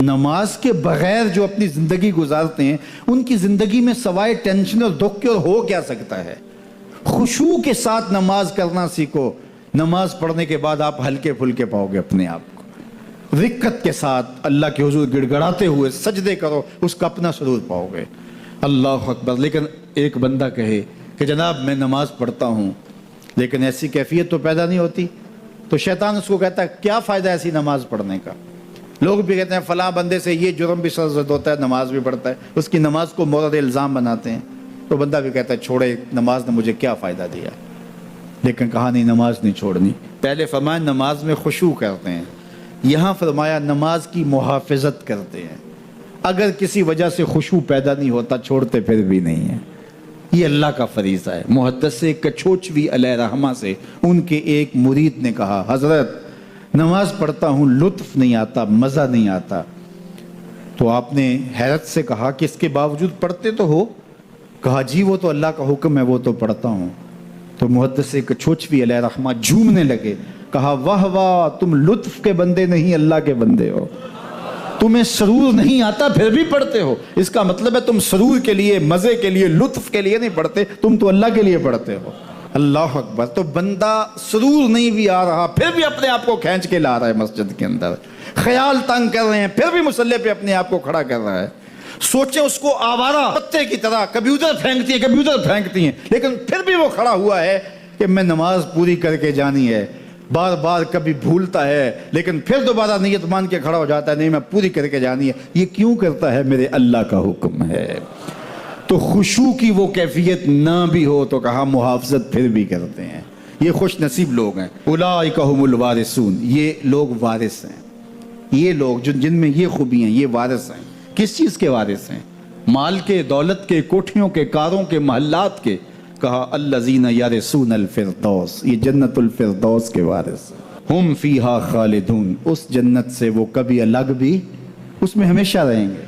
نماز کے بغیر جو اپنی زندگی گزارتے ہیں ان کی زندگی میں سوائے ٹینشن اور دکھ کے اور ہو کیا سکتا ہے؟ خشوع کے ساتھ نماز کرنا سیکھو. نماز پڑھنے کے بعد آپ ہلکے پھلکے پاؤ گے اپنے آپ کو. رقت کے ساتھ اللہ کے حضور گڑ گڑاتے ہوئے سجدے کرو, اس کا اپنا سرور پاؤ گے. اللہ اکبر. لیکن ایک بندہ کہے کہ جناب میں نماز پڑھتا ہوں لیکن ایسی کیفیت تو پیدا نہیں ہوتی, تو شیطان اس کو کہتا ہے کیا فائدہ ایسی نماز پڑھنے کا؟ لوگ بھی کہتے ہیں فلاں بندے سے یہ جرم بھی سرزد ہوتا ہے, نماز بھی پڑھتا ہے, اس کی نماز کو مورد الزام بناتے ہیں. تو بندہ بھی کہتا ہے چھوڑے, نماز نے مجھے کیا فائدہ دیا. لیکن کہا نہیں, نماز نہیں چھوڑنی. پہلے فرمایا نماز میں خشوع کرتے ہیں, یہاں فرمایا نماز کی محافظت کرتے ہیں. اگر کسی وجہ سے خشوع پیدا نہیں ہوتا چھوڑتے پھر بھی نہیں ہے. یہ اللہ کا فریضہ ہے. محدث کچھوچوی علیہ رحمہ سے ان کے ایک مرید نے کہا حضرت نماز پڑھتا ہوں لطف نہیں آتا, مزہ نہیں آتا. تو آپ نے حیرت سے کہا کہ اس کے باوجود پڑھتے تو ہو؟ کہا جی وہ تو اللہ کا حکم ہے, وہ تو پڑھتا ہوں. تو محدث کچھوچوی علیہ رحمہ جھومنے لگے, کہا واہ واہ, تم لطف کے بندے نہیں اللہ کے بندے ہو. تمہیں سرور نہیں آتا پھر بھی پڑھتے ہو, اس کا مطلب ہے تم سرور کے لیے, مزے کے لیے, لطف کے لیے نہیں پڑھتے, تم تو اللہ کے لیے پڑھتے ہو. اللہ اکبر. تو بندہ سرور نہیں بھی آ رہا پھر بھی اپنے آپ کو کھینچ کے لا رہا ہے مسجد کے اندر. خیال تنگ کر رہے ہیں پھر بھی مصلی پہ اپنے آپ کو کھڑا کر رہا ہے. سوچیں اس کو آوارہ پتے کی طرح کبھی ادھر پھینکتی ہے کبھی ادھر پھینکتی ہیں, لیکن پھر بھی وہ کھڑا ہوا ہے کہ میں نماز پوری کر کے جانی ہے. بار بار کبھی بھولتا ہے لیکن پھر دوبارہ نیت مان کے کھڑا ہو جاتا ہے, نہیں میں پوری کر کے جانی ہے. یہ کیوں کرتا ہے؟ میرے اللہ کا حکم ہے. تو خشوع کی وہ کیفیت نہ بھی ہو تو کہا محافظت پھر بھی کرتے ہیں. یہ خوش نصیب لوگ ہیں. اولئک هم الوارثون, یہ لوگ وارث ہیں. یہ لوگ جن میں یہ خوبی ہیں یہ وارث ہیں. کس چیز کے وارث ہیں؟ مال کے, دولت کے, کوٹھیوں کے, کاروں کے, محلات کے. کہا الذین یرثون الفردوس, یہ جنت الفردوس کے وارث ہیں. ہم فیہا خالدون, اس جنت سے وہ کبھی الگ بھی اس میں ہمیشہ رہیں گے.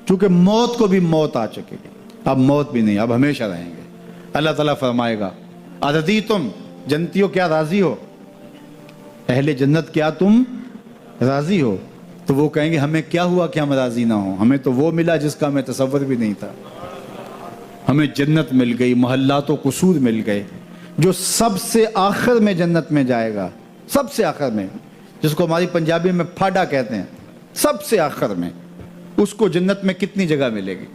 چونکہ موت کو بھی موت آ چکے گی, اب موت بھی نہیں, اب ہمیشہ رہیں گے. اللہ تعالیٰ فرمائے گا ارضیتم, جنتیوں کیا راضی ہو؟ اہل جنت کیا تم راضی ہو؟ تو وہ کہیں گے ہمیں کیا ہوا کہ ہم راضی نہ ہوں, ہمیں تو وہ ملا جس کا ہمیں تصور بھی نہیں تھا. ہمیں جنت مل گئی, محلات و قصور مل گئے. جو سب سے آخر میں جنت میں جائے گا, سب سے آخر میں, جس کو ہماری پنجابی میں پھاڑا کہتے ہیں, سب سے آخر میں, اس کو جنت میں کتنی جگہ ملے گی؟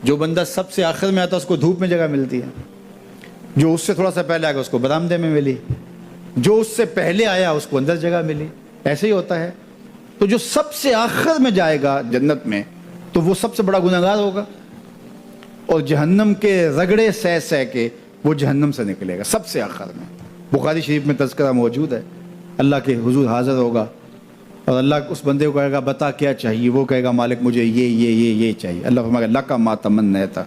جو بندہ سب سے آخر میں آتا ہے اس کو دھوپ میں جگہ ملتی ہے, جو اس سے تھوڑا سا پہلے آ گیا اس کو برآمدے میں ملی, جو اس سے پہلے آیا اس کو اندر جگہ ملی. ایسے ہی ہوتا ہے. تو جو سب سے آخر میں جائے گا جنت میں تو وہ سب سے بڑا گنہگار ہوگا, اور جہنم کے رگڑے سہ سہ کے وہ جہنم سے نکلے گا سب سے آخر میں. بخاری شریف میں تذکرہ موجود ہے. اللہ کے حضور حاضر ہوگا اور اللہ اس بندے کو کہے گا بتا کیا چاہیے؟ وہ کہے گا مالک مجھے یہ چاہیے. اللہ فرمائے گا لکا ما تمنیت,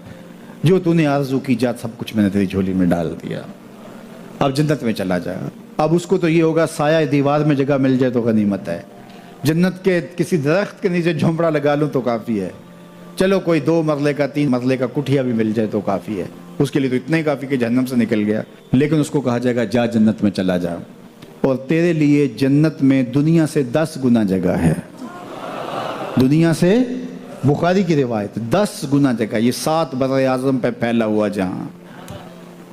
جو تو نے آرزو کی جا سب کچھ میں نے تیری جھولی میں ڈال دیا, اب جنت میں چلا جائے. اب اس کو تو یہ ہوگا سایہ دیوار میں جگہ مل جائے تو غنیمت ہے, جنت کے کسی درخت کے نیچے جھونپڑا لگا لوں تو کافی ہے, چلو کوئی 2 مرلے کا 3 مرلے کا کٹھیا بھی مل جائے تو کافی ہے. اس کے لیے تو اتنا ہی کافی کہ جہنم سے نکل گیا. لیکن اس کو کہا جائے گا جا جنت میں چلا جا, اور تیرے لیے جنت میں دنیا سے 10 گنا جگہ ہے. دنیا سے, بخاری کی روایت, 10 گنا جگہ. یہ 7 بر اعظم پہ پھیلا ہوا جہاں,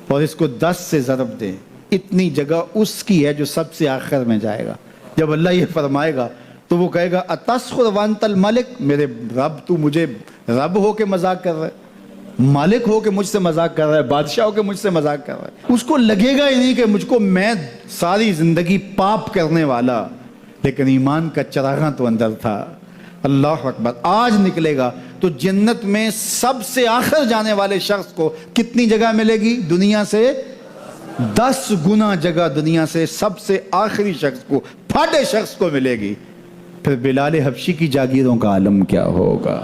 اور اس کو 10 سے ضرب دے, اتنی جگہ اس کی ہے جو سب سے آخر میں جائے گا. جب اللہ یہ فرمائے گا تو وہ کہے گا اتسخر وانت الملک, میرے رب تو مجھے رب ہو کے مذاق کر رہا ہے, مالک ہو کے مجھ سے مذاق کر رہا ہے, بادشاہ ہو کے مجھ سے مذاق کر رہا ہے. اس کو لگے گا ہی نہیں کہ مجھ کو, میں ساری زندگی پاپ کرنے والا لیکن ایمان کا چراغاں تو اندر تھا. اللہ اکبر. آج نکلے گا تو جنت میں سب سے آخر جانے والے شخص کو کتنی جگہ ملے گی؟ دنیا سے 10 گنا جگہ دنیا سے سب سے آخری شخص کو, پھاٹے شخص کو ملے گی. پھر بلال حبشی کی جاگیروں کا عالم کیا ہوگا,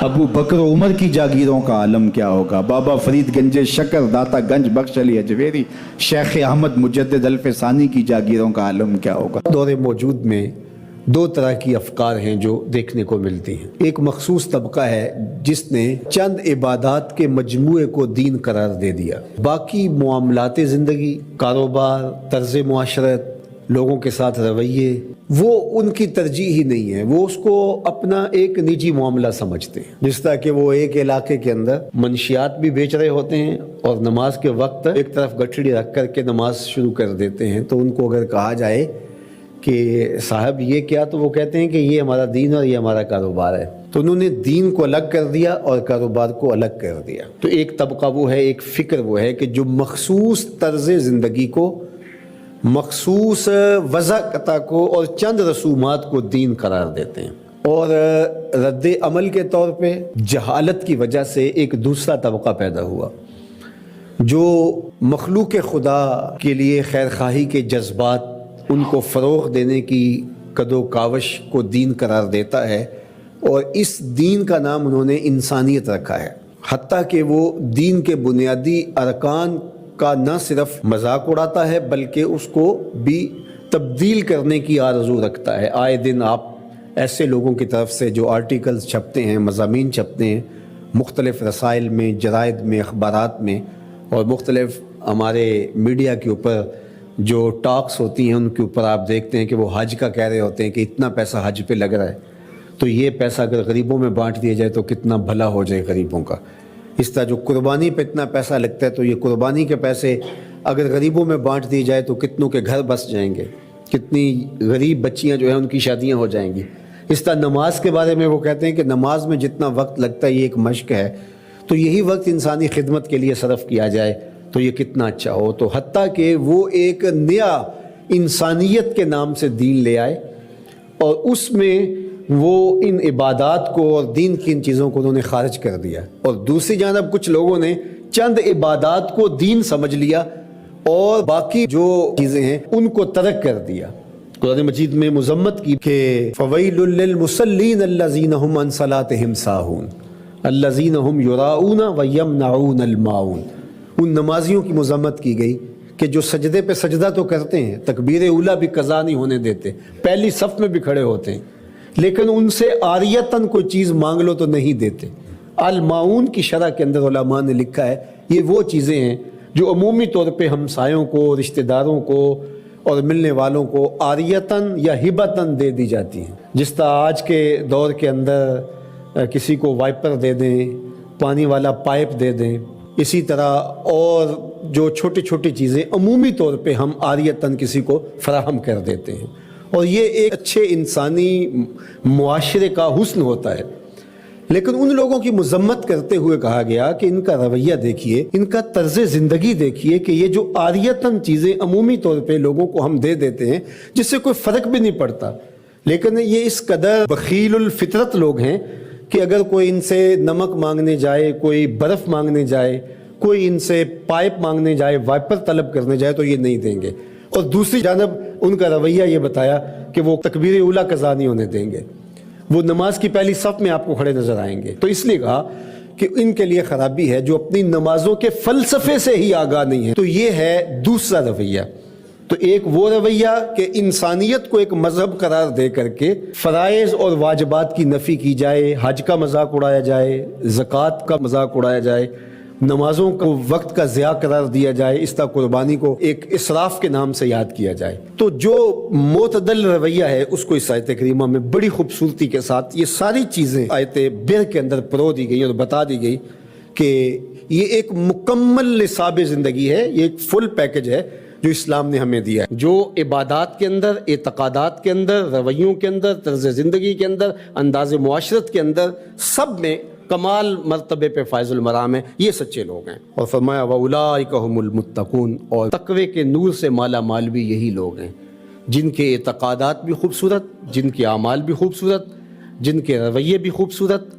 ابو بکر عمر کی جاگیروں کا عالم کیا ہوگا, بابا فرید گنج شکر داتا گنج بخش علی اجویری, شیخ احمد مجدد الف ثانی کی جاگیروں کا عالم کیا ہوگا. دور موجود میں 2 طرح کی افکار ہیں جو دیکھنے کو ملتی ہیں. ایک مخصوص طبقہ ہے جس نے چند عبادات کے مجموعے کو دین قرار دے دیا, باقی معاملات زندگی, کاروبار, طرز معاشرت, لوگوں کے ساتھ رویے وہ ان کی ترجیح ہی نہیں ہے، وہ اس کو اپنا ایک نجی معاملہ سمجھتے ہیں۔ جس طرح کہ وہ ایک علاقے کے اندر منشیات بھی بیچ رہے ہوتے ہیں اور نماز کے وقت ایک طرف گٹھڑی رکھ کر کے نماز شروع کر دیتے ہیں، تو ان کو اگر کہا جائے کہ صاحب یہ کیا، تو وہ کہتے ہیں کہ یہ ہمارا دین اور یہ ہمارا کاروبار ہے۔ تو انہوں نے دین کو الگ کر دیا اور کاروبار کو الگ کر دیا۔ تو ایک طبقہ وہ ہے، ایک فکر وہ ہے کہ جو مخصوص طرز زندگی کو، مخصوص وضع کو اور چند رسومات کو دین قرار دیتے ہیں، اور رد عمل کے طور پہ جہالت کی وجہ سے ایک دوسرا طبقہ پیدا ہوا جو مخلوق خدا کے لیے خیر خواہی کے جذبات، ان کو فروغ دینے کی کد و کاوش کو دین قرار دیتا ہے، اور اس دین کا نام انہوں نے انسانیت رکھا ہے، حتیٰ کہ وہ دین کے بنیادی ارکان کا نہ صرف مذاق اڑاتا ہے بلکہ اس کو بھی تبدیل کرنے کی آرزو رکھتا ہے۔ آئے دن آپ ایسے لوگوں کی طرف سے جو آرٹیکلز چھپتے ہیں، مضامین چھپتے ہیں مختلف رسائل میں، جرائد میں، اخبارات میں، اور مختلف ہمارے میڈیا کے اوپر جو ٹاکس ہوتی ہیں ان کے اوپر آپ دیکھتے ہیں کہ وہ حج کا کہہ رہے ہوتے ہیں کہ اتنا پیسہ حج پہ لگ رہا ہے، تو یہ پیسہ اگر غریبوں میں بانٹ دیا جائے تو کتنا بھلا ہو جائے غریبوں کا۔ اس طرح جو قربانی پہ اتنا پیسہ لگتا ہے، تو یہ قربانی کے پیسے اگر غریبوں میں بانٹ دیے جائے تو کتنوں کے گھر بس جائیں گے، کتنی غریب بچیاں جو ہیں ان کی شادیاں ہو جائیں گی۔ اس طرح نماز کے بارے میں وہ کہتے ہیں کہ نماز میں جتنا وقت لگتا ہے یہ ایک مشق ہے، تو یہی وقت انسانی خدمت کے لیے صرف کیا جائے تو یہ کتنا اچھا ہو۔ تو حتیٰ کہ وہ ایک نیا انسانیت کے نام سے دین لے آئے، اور اس میں وہ ان عبادات کو اور دین کی ان چیزوں کو انہوں نے خارج کر دیا، اور دوسری جانب کچھ لوگوں نے چند عبادات کو دین سمجھ لیا اور باقی جو چیزیں ہیں ان کو ترک کر دیا۔ قرآن مجید میں مذمت کی کہ فویل للمصلین الذین هم عن صلاتهم ساہون الذین هم یراؤون ویمنعون الماعون۔ ان نمازیوں کی مذمت کی گئی کہ جو سجدے پہ سجدہ تو کرتے ہیں، تکبیر اولیٰ بھی قضا نہیں ہونے دیتے، پہلی صف میں بھی کھڑے ہوتے ہیں، لیکن ان سے عاریتاً کوئی چیز مانگ لو تو نہیں دیتے۔ الماعون کی شرح کے اندر علماء نے لکھا ہے یہ وہ چیزیں ہیں جو عمومی طور پہ ہمسایوں کو، رشتہ داروں کو اور ملنے والوں کو عاریتاً یا ہبتاً دے دی جاتی ہیں۔ جس طرح آج کے دور کے اندر کسی کو وائپر دے دیں، پانی والا پائپ دے دیں، اسی طرح اور جو چھوٹی چھوٹی چیزیں عمومی طور پہ ہم عاریتاً کسی کو فراہم کر دیتے ہیں، اور یہ ایک اچھے انسانی معاشرے کا حسن ہوتا ہے۔ لیکن ان لوگوں کی مذمت کرتے ہوئے کہا گیا کہ ان کا رویہ دیکھیے، ان کا طرز زندگی دیکھیے کہ یہ جو عاریتاً چیزیں عمومی طور پہ لوگوں کو ہم دے دیتے ہیں جس سے کوئی فرق بھی نہیں پڑتا، لیکن یہ اس قدر بخیل الفطرت لوگ ہیں کہ اگر کوئی ان سے نمک مانگنے جائے، کوئی برف مانگنے جائے، کوئی ان سے پائپ مانگنے جائے، وائپر طلب کرنے جائے تو یہ نہیں دیں گے۔ اور دوسری جانب ان کا رویہ یہ بتایا کہ وہ تکبیر اولیٰ قضا نہیں ہونے دیں گے، وہ نماز کی پہلی صف میں آپ کو کھڑے نظر آئیں گے۔ تو اس لیے کہا کہ ان کے لیے خرابی ہے جو اپنی نمازوں کے فلسفے سے ہی آگاہ نہیں ہے۔ تو یہ ہے دوسرا رویہ۔ تو ایک وہ رویہ کہ انسانیت کو ایک مذہب قرار دے کر کے فرائض اور واجبات کی نفی کی جائے، حج کا مذاق اڑایا جائے، زکوٰۃ کا مذاق اڑایا جائے، نمازوں کو وقت کا ضیاع قرار دیا جائے، اس طرح قربانی کو ایک اسراف کے نام سے یاد کیا جائے۔ تو جو معتدل رویہ ہے اس کو اس آیت کریمہ میں بڑی خوبصورتی کے ساتھ یہ ساری چیزیں آیت بر کے اندر پرو دی گئی اور بتا دی گئی کہ یہ ایک مکمل نصاب زندگی ہے، یہ ایک فل پیکج ہے جو اسلام نے ہمیں دیا ہے، جو عبادات کے اندر، اعتقادات کے اندر، رویوں کے اندر، طرز زندگی کے اندر، انداز معاشرت کے اندر، سب میں کمال مرتبے پہ فائز المرام ہے۔ یہ سچے لوگ ہیں۔ اور فرمایا وَأُولَٰئِکَ هُمُ الْمُتَّقُونَ، اور تقوی کے نور سے مالا مال بھی یہی لوگ ہیں جن کے اعتقادات بھی خوبصورت، جن کے اعمال بھی خوبصورت، جن کے رویے بھی خوبصورت،